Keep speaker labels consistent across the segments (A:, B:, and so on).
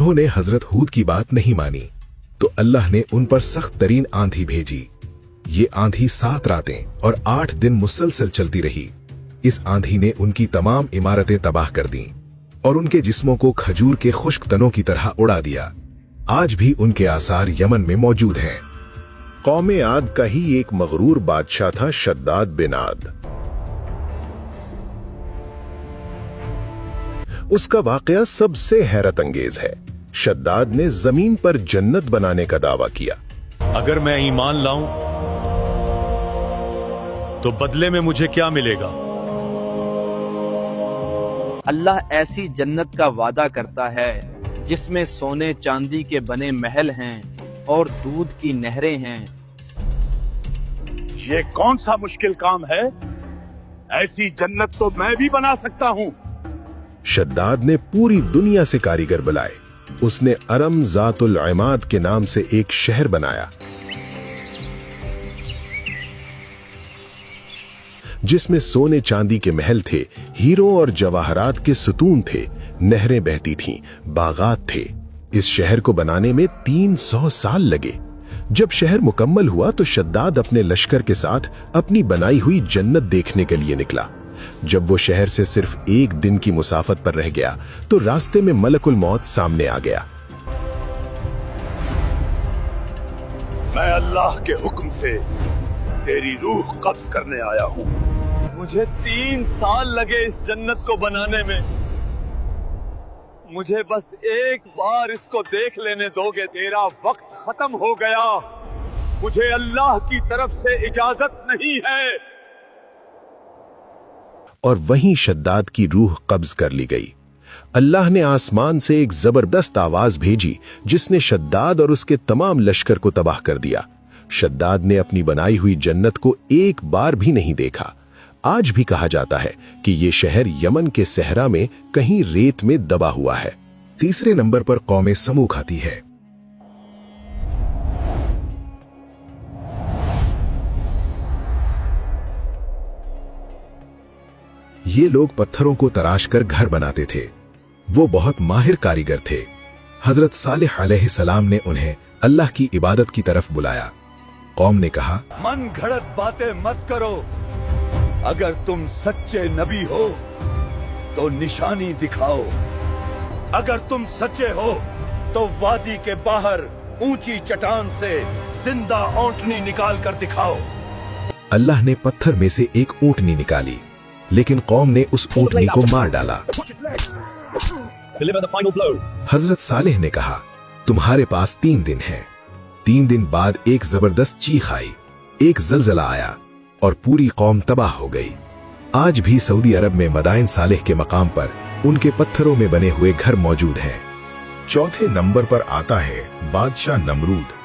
A: उन्होंने हजरत हूद की बात नहीं मानी तो अल्लाह ने उन पर सख्त तरीन आंधी भेजी। ये आंधी 7 रातें और 8 दिन मुसलसल चलती रही। इस आंधी ने उनकी तमाम इमारतें तबाह कर दी और उनके जिस्मों को खजूर के खुश्क तनों की तरह उड़ा दिया। आज भी उनके आसार यमन में मौजूद हैं।
B: कौम आद का ही एक मगरूर बादशाह था शद्दाद बिन आद। उसका वाकया सबसे हैरत अंगेज है। शद्दाद ने जमीन पर जन्नत बनाने का दावा किया।
C: अगर मैं ईमान लाऊं तो बदले में मुझे क्या मिलेगा?
D: अल्लाह ऐसी जन्नत का वादा करता है जिसमें सोने चांदी के बने महल हैं और दूध की नहरें हैं।
E: ये कौन सा मुश्किल काम है? ऐसी जन्नत तो मैं भी बना सकता हूँ।
B: शद्दाद ने पूरी दुनिया से कारीगर बुलाए। उसने अरम जातुल इमाद के नाम से एक शहर बनाया जिसमें सोने चांदी के महल थे, हीरो और जवाहरात के सुतून थे, नहरें बहती थीं, बागात थे। इस शहर को बनाने में 300 साल लगे। जब शहर मुकम्मल हुआ तो शद्दाद अपने लश्कर के साथ अपनी बनाई हुई जन्नत देखने के लिए निकला। जब वो शहर से सिर्फ 1 दिन की मुसाफत पर रह गया तो रास्ते में मलकुल मौत सामने आ गया।
E: मैं अल्लाह के हुक्म से तेरी रूह कब्ज करने आया हूँ।
C: मुझे 3 साल लगे इस जन्नत को बनाने में। मुझे बस एक बार इसको देख लेने दोगे? तेरा वक्त खत्म हो गया। मुझे अल्लाह की तरफ से इजाजत नहीं है।
B: और वहीं शद्दाद की रूह कब्ज कर ली गई। अल्लाह ने आसमान से एक जबरदस्त आवाज भेजी जिसने शद्दाद और उसके तमाम लश्कर को तबाह कर दिया। शद्दाद ने अपनी बनाई हुई जन्नत को एक बार भी नहीं देखा। आज भी कहा जाता है कि ये शहर यमन के सहरा में कहीं रेत में दबा हुआ है।
A: तीसरे नंबर पर कौम समूख आती है। ये लोग पत्थरों को तराश कर घर बनाते थे। वो बहुत माहिर कारीगर थे। हजरत सालेह अलैहिस्सलाम ने उन्हें अल्लाह की इबादत की तरफ बुलाया। कौम ने कहा,
C: मन घड़त बातें मत करो। अगर तुम सच्चे नबी हो तो निशानी दिखाओ। अगर तुम सच्चे हो तो वादी के बाहर ऊंची चट्टान से जिंदा ऊंटनी निकाल कर दिखाओ।
A: अल्लाह ने पत्थर में से एक ऊंटनी निकाली, लेकिन कौम ने उस ऊंटनी को मार डाला। हजरत सालेह ने कहा, तुम्हारे पास 3 दिन हैं। 3 दिन बाद एक जबरदस्त चीख आई, एक जलजला आया और पूरी कौम तबाह हो गई। आज भी सऊदी अरब में मदाइन सालेह के मकाम पर उनके पत्थरों में बने हुए घर मौजूद हैं।
B: चौथे नंबर पर आता है बादशाह नमरूद।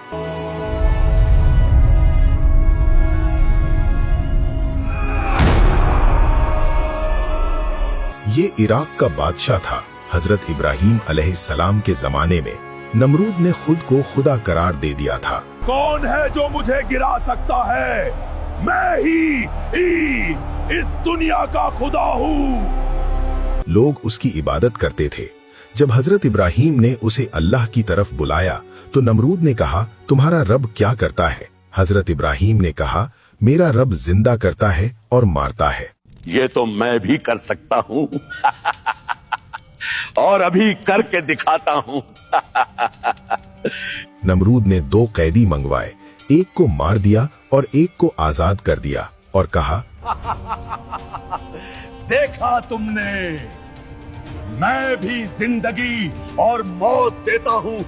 B: ये इराक का बादशाह था। हजरत इब्राहीम अलैहिस्सलाम के जमाने में नमरूद ने खुद को खुदा करार दे दिया था।
E: कौन है जो मुझे गिरा सकता है? मैं ही इस दुनिया का खुदा हूँ।
B: लोग उसकी इबादत करते थे। जब हजरत इब्राहीम ने उसे अल्लाह की तरफ बुलाया तो नमरूद ने कहा, तुम्हारा रब क्या करता है? हजरत इब्राहीम ने कहा, मेरा रब जिंदा करता है और मारता है।
E: ये तो मैं भी कर सकता हूँ और अभी करके दिखाता हूँ।
B: नमरूद ने 2 कैदी मंगवाए, एक को मार दिया और एक को आजाद कर दिया और कहा,
E: देखा तुमने, मैं भी जिंदगी और मौत देता हूँ।